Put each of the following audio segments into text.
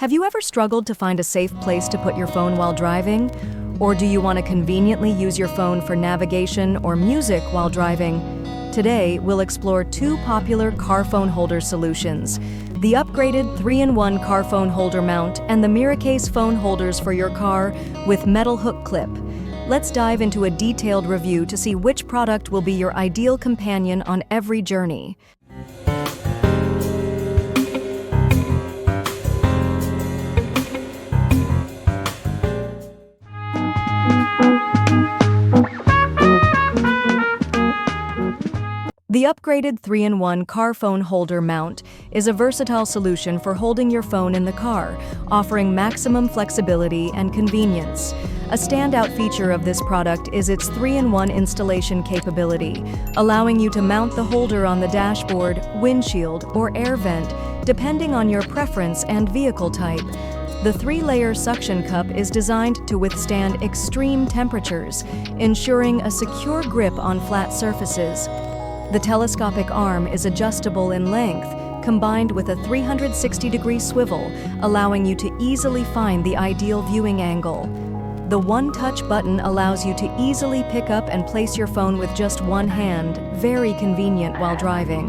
Have you ever struggled to find a safe place to put your phone while driving? Or do you want to conveniently use your phone for navigation or music while driving? Today, we'll explore two popular car phone holder solutions: the upgraded 3-in-1 car phone holder mount and the Miracase phone holders for your car with metal hook clip. Let's dive into a detailed review to see which product will be your ideal companion on every journey. The upgraded 3-in-1 car phone holder mount is a versatile solution for holding your phone in the car, offering maximum flexibility and convenience. A standout feature of this product is its 3-in-1 installation capability, allowing you to mount the holder on the dashboard, windshield, or air vent, depending on your preference and vehicle type. The 3-layer suction cup is designed to withstand extreme temperatures, ensuring a secure grip on flat surfaces. The telescopic arm is adjustable in length, combined with a 360-degree swivel, allowing you to easily find the ideal viewing angle. The one-touch button allows you to easily pick up and place your phone with just one hand, very convenient while driving.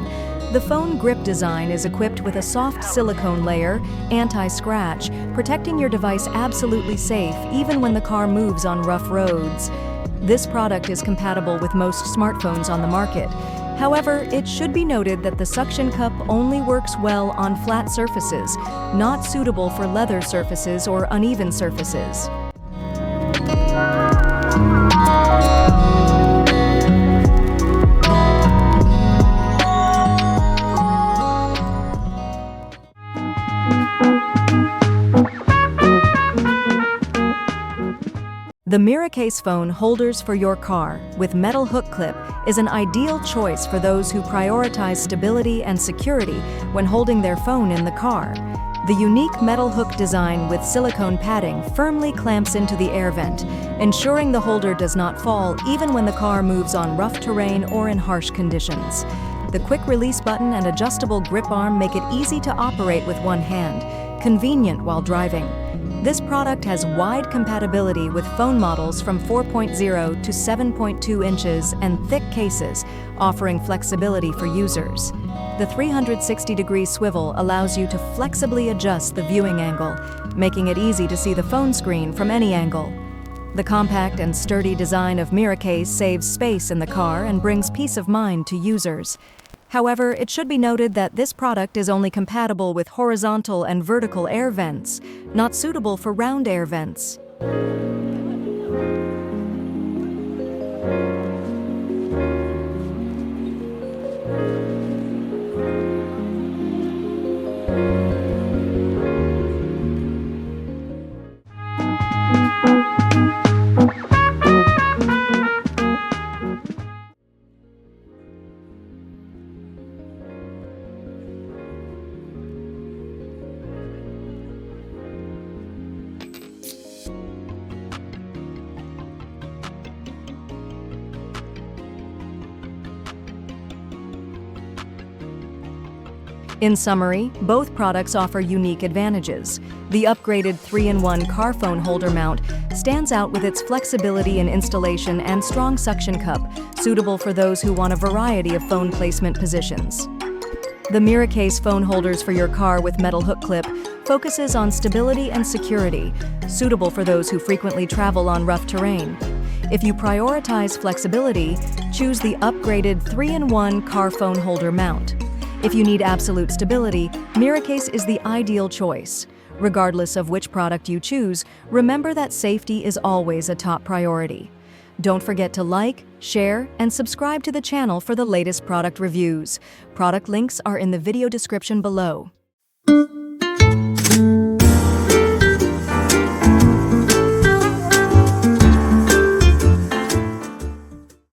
The phone grip design is equipped with a soft silicone layer, anti-scratch, protecting your device absolutely safe even when the car moves on rough roads. This product is compatible with most smartphones on the market. However, it should be noted that the suction cup only works well on flat surfaces, not suitable for leather surfaces or uneven surfaces. The Miracase phone holders for your car with metal hook clip is an ideal choice for those who prioritize stability and security when holding their phone in the car. The unique metal hook design with silicone padding firmly clamps into the air vent, ensuring the holder does not fall even when the car moves on rough terrain or in harsh conditions. The quick release button and adjustable grip arm make it easy to operate with one hand, convenient while driving. This product has wide compatibility with phone models from 4.0 to 7.2 inches and thick cases, offering flexibility for users. The 360-degree swivel allows you to flexibly adjust the viewing angle, making it easy to see the phone screen from any angle. The compact and sturdy design of Miracase saves space in the car and brings peace of mind to users. However, it should be noted that this product is only compatible with horizontal and vertical air vents, not suitable for round air vents. In summary, both products offer unique advantages. The upgraded 3-in-1 car phone holder mount stands out with its flexibility in installation and strong suction cup, suitable for those who want a variety of phone placement positions. The Miracase phone holders for your car with metal hook clip focuses on stability and security, suitable for those who frequently travel on rough terrain. If you prioritize flexibility, choose the upgraded 3-in-1 car phone holder mount. If you need absolute stability, Miracase is the ideal choice. Regardless of which product you choose, remember that safety is always a top priority. Don't forget to like, share, and subscribe to the channel for the latest product reviews. Product links are in the video description below.